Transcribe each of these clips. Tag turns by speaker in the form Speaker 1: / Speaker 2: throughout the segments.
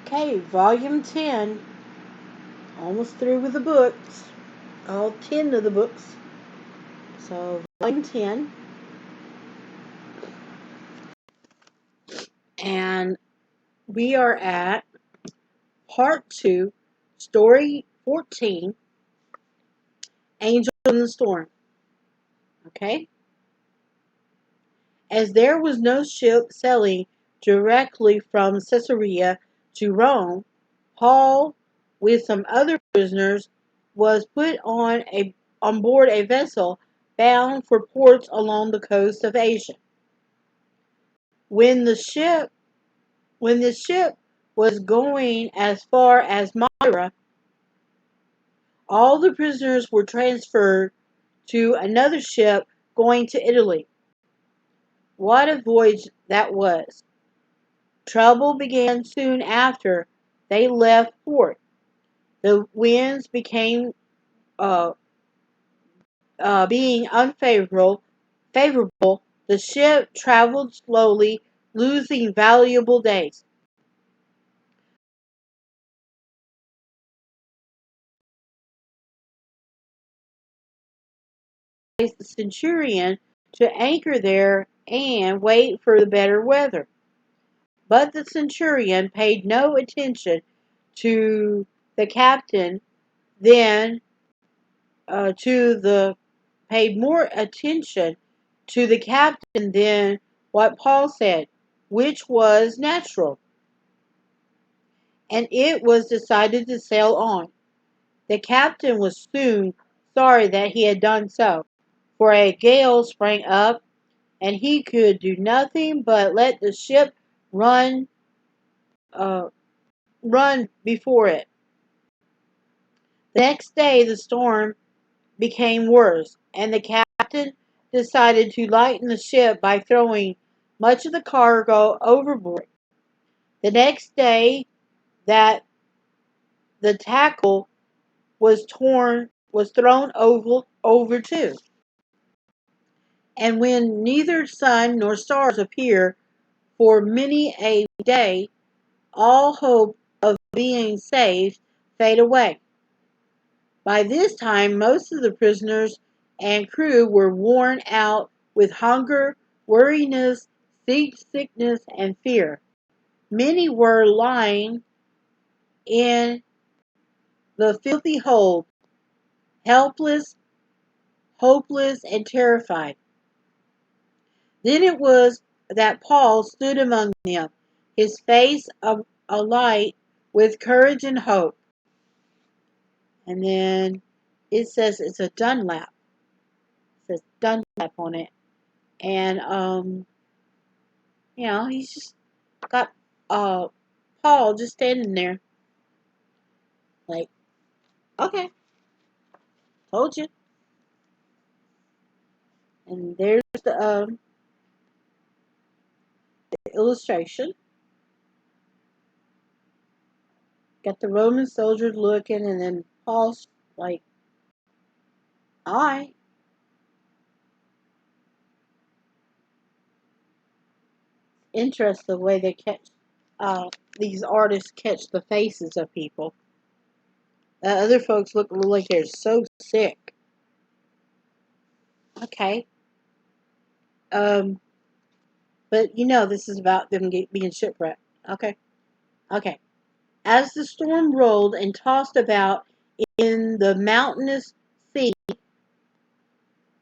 Speaker 1: Okay, volume 10. Almost through with the books. All 10 of the books. So, volume 10. And we are at part 2, story 14, Angel in the Storm. Okay? As there was no ship sailing directly from Caesarea to Rome, Paul, with some other prisoners, was put on board a vessel bound for ports along the coast of Asia. When the ship when the ship was going as far as Myra, all the prisoners were transferred to another ship going to Italy. What a voyage that was! Trouble began soon after they left port. The winds became uh, being favorable. The ship traveled slowly, losing valuable days. The centurion to anchor there and wait for the better weather. But the centurion paid no attention to the captain than to the paid more attention to the captain than what Paul said, which was natural, and it was decided to sail on. The captain was soon sorry that he had done so, for a gale sprang up, and he could do nothing but let the ship run uh, run before it. The next day the storm became worse, and the captain decided to lighten the ship by throwing much of the cargo overboard. The next day that the tackle was thrown over too. And when neither sun nor stars appear for many a day, all hope of being saved fade away. By this time, most of the prisoners and crew were worn out with hunger, weariness, seasickness, and fear. Many were lying in the filthy hold, helpless, hopeless, and terrified. Then it was that Paul stood among them, his face alight with courage and hope. And then it says it's a Dunlap. It says Dunlap on it. And he's just got Paul just standing there, like, okay, told you. And there's the illustration. Got the Roman soldier looking, and then Paul's like, I. Interesting the way they catch these artists catch the faces of people. Other folks look like they're so sick. Okay. Um, but this is about them being shipwrecked. Okay. Okay. As the storm rolled and tossed about in the mountainous sea,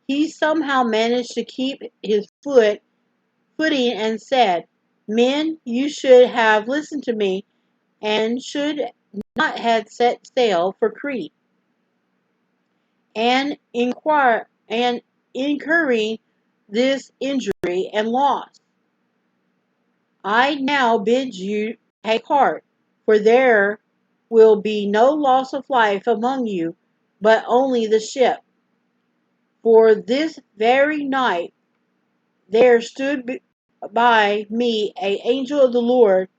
Speaker 1: he somehow managed to keep his footing and said, "Men, you should have listened to me and should not have set sail for Crete, and incurring this injury and loss. I now bid you take heart, for there will be no loss of life among you, but only the ship. For this very night there stood by me a angel of the Lord,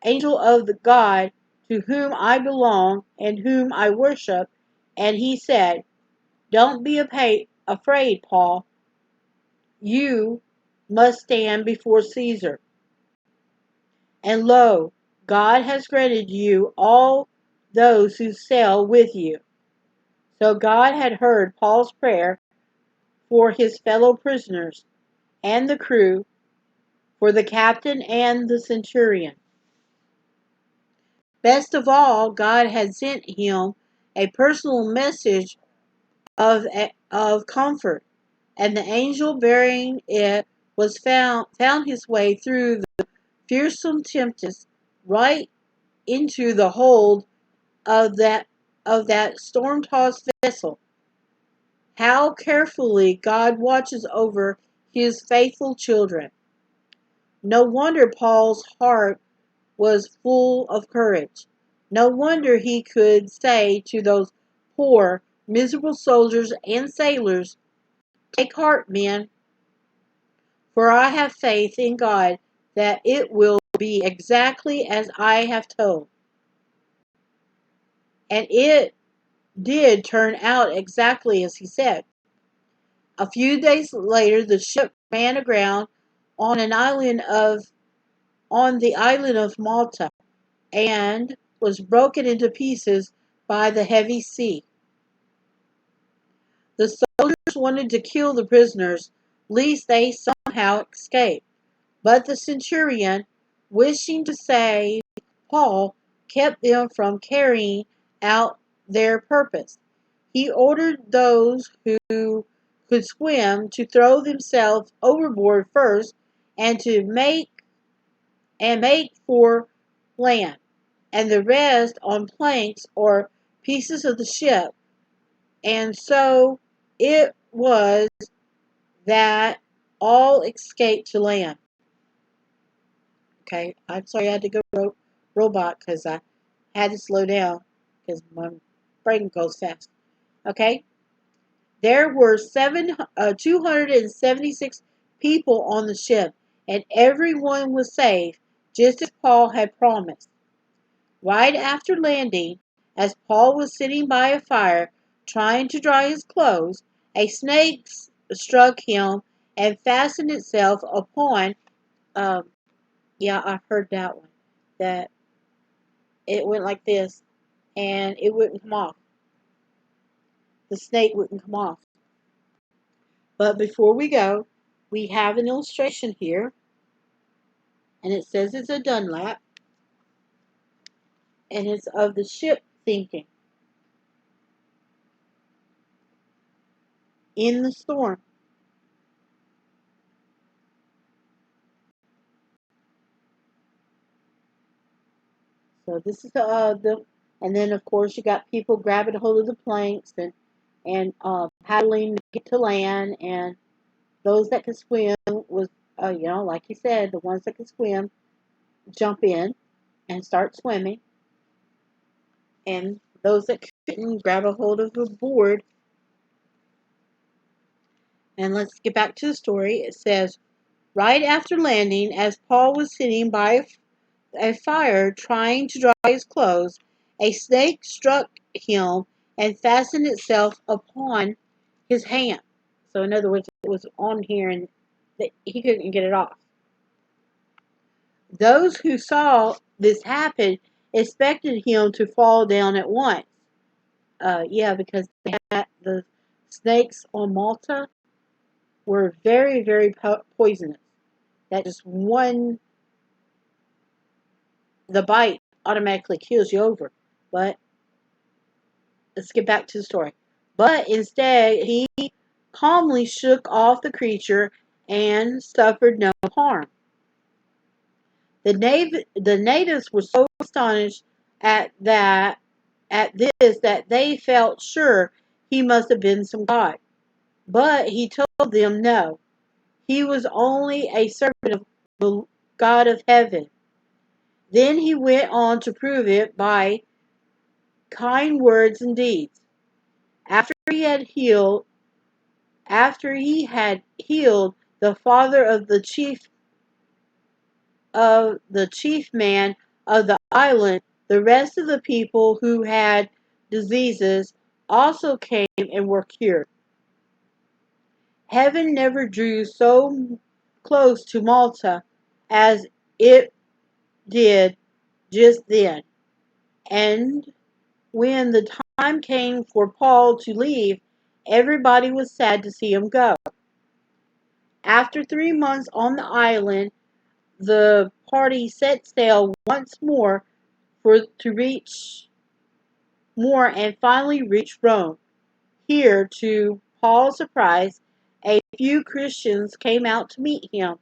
Speaker 1: angel of the God to whom I belong and whom I worship, and he said, 'Don't be afraid, Paul. You must stand before Caesar.' And lo, God has granted you all those who sail with you. So God had heard Paul's prayer for his fellow prisoners and the crew, for the captain and the centurion. Best of all, God had sent him a personal message of comfort, and the angel bearing it was found his way through the fearsome tempest right into the hold of that storm-tossed vessel. How carefully God watches over his faithful children. No wonder Paul's heart was full of courage. No wonder he could say to those poor, miserable soldiers and sailors, "Take heart, men, for I have faith in God that it will be exactly as I have told." And it did turn out exactly as he said. A few days later, the ship ran aground on an island of on the island of Malta and was broken into pieces by the heavy sea. The soldiers wanted to kill the prisoners, lest they somehow escape. But the centurion, wishing to save Paul, kept them from carrying out their purpose. He ordered those who could swim to throw themselves overboard first and to make for land, and the rest on planks or pieces of the ship. And so it was that all escaped to land. Okay, I'm sorry I had to go robot because I had to slow down because my brain goes fast. Okay, there were 276 people on the ship, and everyone was saved, just as Paul had promised. Right after landing, as Paul was sitting by a fire trying to dry his clothes, a snake struck him and fastened itself upon. Um, yeah, I've heard that one. That it went like this, and it wouldn't come off. The snake wouldn't come off. But before we go, we have an illustration here, and it says it's a Dunlap, and it's of the ship sinking in the storm. So this is and then of course you got people grabbing a hold of the planks and paddling to get to land, and those that can swim was like you said, the ones that can swim jump in and start swimming, and those that couldn't grab a hold of the board. And let's get back to the story. It says, right after landing, as Paul was sitting by a fire trying to dry his clothes, a snake struck him and fastened itself upon his hand. So in other words, it was on here and he couldn't get it off. Those who saw this happen expected him to fall down at once. Yeah, because the snakes on Malta were very, very poisonous. That just the bite automatically kills you over. But let's get back to the story. But instead, he calmly shook off the creature and suffered no harm. The natives were so astonished at this that they felt sure he must have been some god. But he told them no, he was only a servant of the God of heaven. Then he went on to prove it by kind words and deeds. After he had healed the father of the chief man of the island, the rest of the people who had diseases also came and were cured. Heaven never drew so close to Malta as it did just then. And when the time came for Paul to leave, everybody was sad to see him go. After 3 months on the island, the party set sail once more to reach more and finally reached Rome. Here, to Paul's surprise, a few Christians came out to meet him,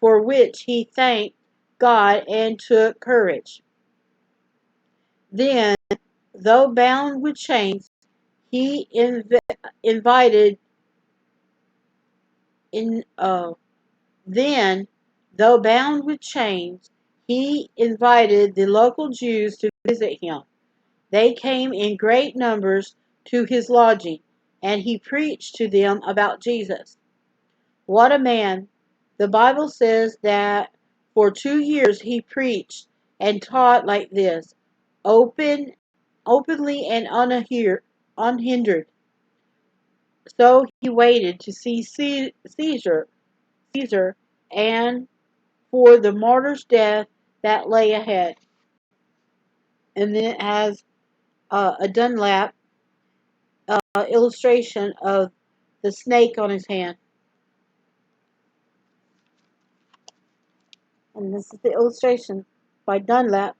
Speaker 1: for which he thanked God and took courage. Then, though bound with chains, he invited in. Then, though bound with chains, he invited the local Jews to visit him. They came in great numbers to his lodging, and he preached to them about Jesus. What a man! The Bible says that for 2 years he preached and taught like this, openly and unhindered. So he waited to see Caesar, and for the martyr's death that lay ahead. And then it has a Dunlap illustration of the snake on his hand. And this is the illustration by Dunlap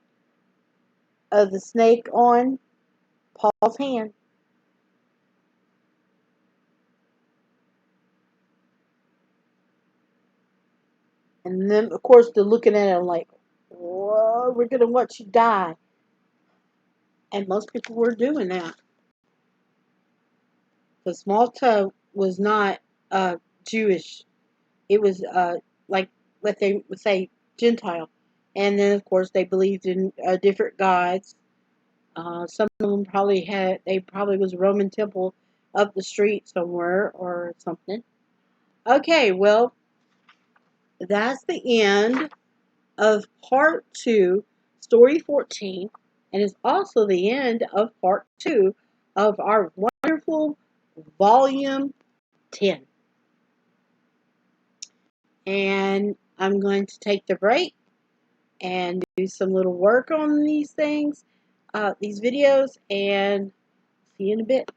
Speaker 1: of the snake on Paul's hand. And then, of course, they're looking at him like, whoa, we're going to watch you die. And most people were doing that. Because Malta was not Jewish. It was like what they would say Gentile. And then, of course, they believed in different gods. Some of them they probably was a Roman temple up the street somewhere or something. Okay, well, that's the end of part 2, story 14, and it's also the end of part 2 of our wonderful volume 10. And I'm going to take the break and do some little work on these things, these videos, and see you in a bit.